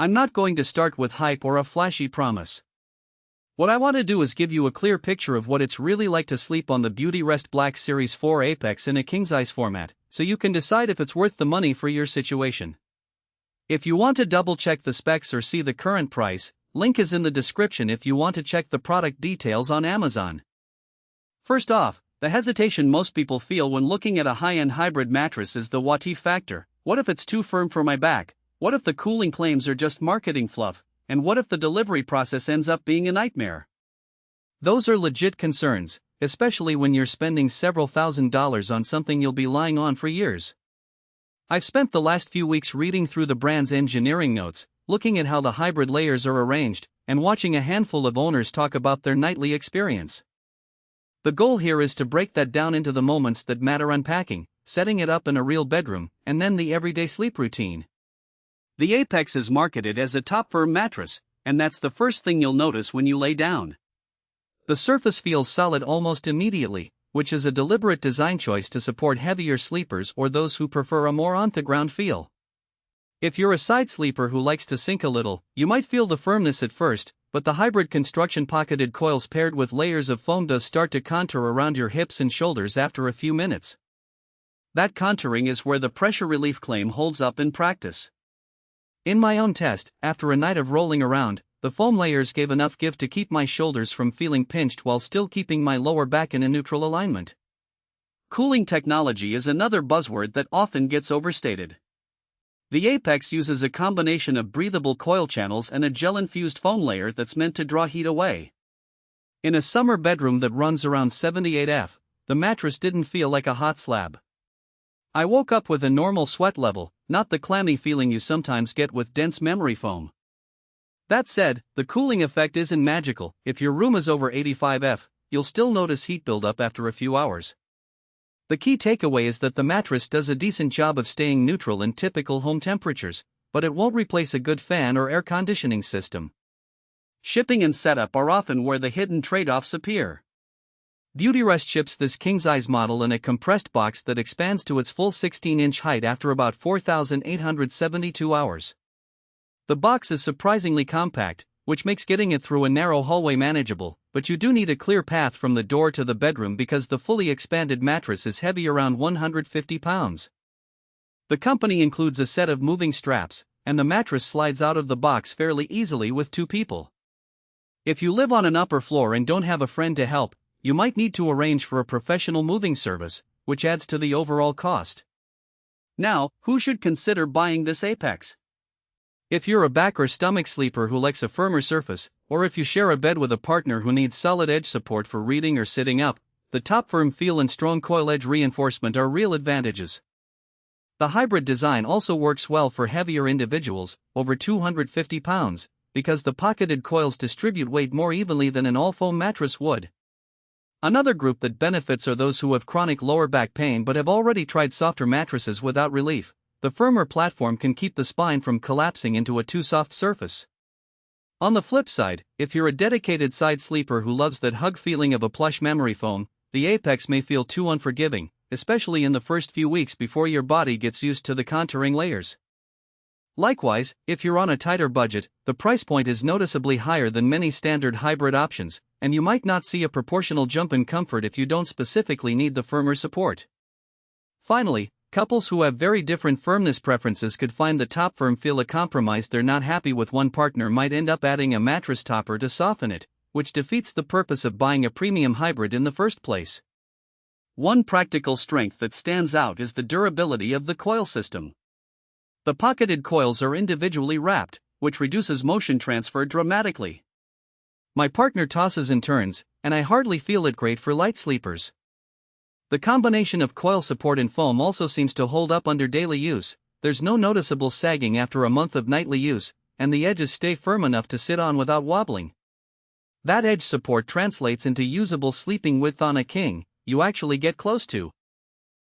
I'm not going to start with hype or a flashy promise. What I want to do is give you a clear picture of what it's really like to sleep on the Beautyrest Black Series 4 Apex in a king-size format, so you can decide if it's worth the money for your situation. If you want to double-check the specs or see the current price, link is in the description if you want to check the product details on Amazon. First off, the hesitation most people feel when looking at a high-end hybrid mattress is the what if factor. What if it's too firm for my back? What if the cooling claims are just marketing fluff? And what if the delivery process ends up being a nightmare? Those are legit concerns, especially when you're spending several $1,000s on something you'll be lying on for years. I've spent the last few weeks reading through the brand's engineering notes, looking at how the hybrid layers are arranged, and watching a handful of owners talk about their nightly experience. The goal here is to break that down into the moments that matter: unpacking, setting it up in a real bedroom, and then the everyday sleep routine. The Apex is marketed as a top-firm mattress, and that's the first thing you'll notice when you lay down. The surface feels solid almost immediately, which is a deliberate design choice to support heavier sleepers or those who prefer a more on-the-ground feel. If you're a side sleeper who likes to sink a little, you might feel the firmness at first, but the hybrid construction pocketed coils paired with layers of foam does start to contour around your hips and shoulders after a few minutes. That contouring is where the pressure relief claim holds up in practice. In my own test, after a night of rolling around, the foam layers gave enough give to keep my shoulders from feeling pinched while still keeping my lower back in a neutral alignment. Cooling technology is another buzzword that often gets overstated. The Apex uses a combination of breathable coil channels and a gel-infused foam layer that's meant to draw heat away. In a summer bedroom that runs around 78 degrees, the mattress didn't feel like a hot slab. I woke up with a normal sweat level, not the clammy feeling you sometimes get with dense memory foam. That said, the cooling effect isn't magical. If your room is over 85 degrees, you'll still notice heat buildup after a few hours. The key takeaway is that the mattress does a decent job of staying neutral in typical home temperatures, but it won't replace a good fan or air conditioning system. Shipping and setup are often where the hidden trade-offs appear. Beautyrest ships this king-size model in a compressed box that expands to its full 16-inch height after about 4,872 hours. The box is surprisingly compact, which makes getting it through a narrow hallway manageable, but you do need a clear path from the door to the bedroom because the fully expanded mattress is heavy, around 150 pounds. The company includes a set of moving straps, and the mattress slides out of the box fairly easily with two people. If you live on an upper floor and don't have a friend to help, you might need to arrange for a professional moving service, which adds to the overall cost. Now, who should consider buying this Apex? If you're a back or stomach sleeper who likes a firmer surface, or if you share a bed with a partner who needs solid edge support for reading or sitting up, the top firm feel and strong coil edge reinforcement are real advantages. The hybrid design also works well for heavier individuals, over 250 pounds, because the pocketed coils distribute weight more evenly than an all-foam mattress would. Another group that benefits are those who have chronic lower back pain but have already tried softer mattresses without relief. The firmer platform can keep the spine from collapsing into a too soft surface. On the flip side, if you're a dedicated side sleeper who loves that hug feeling of a plush memory foam, the Apex may feel too unforgiving, especially in the first few weeks before your body gets used to the contouring layers. Likewise, if you're on a tighter budget, the price point is noticeably higher than many standard hybrid options, and you might not see a proportional jump in comfort if you don't specifically need the firmer support. Finally, couples who have very different firmness preferences could find the top firm feel a compromise. They're not happy with one partner might end up adding a mattress topper to soften it, which defeats the purpose of buying a premium hybrid in the first place. One practical strength that stands out is the durability of the coil system. The pocketed coils are individually wrapped, which reduces motion transfer dramatically. My partner tosses and turns, and I hardly feel it. Great for light sleepers. The combination of coil support and foam also seems to hold up under daily use. There's no noticeable sagging after a month of nightly use, and the edges stay firm enough to sit on without wobbling. That edge support translates into usable sleeping width on a king. You actually get close to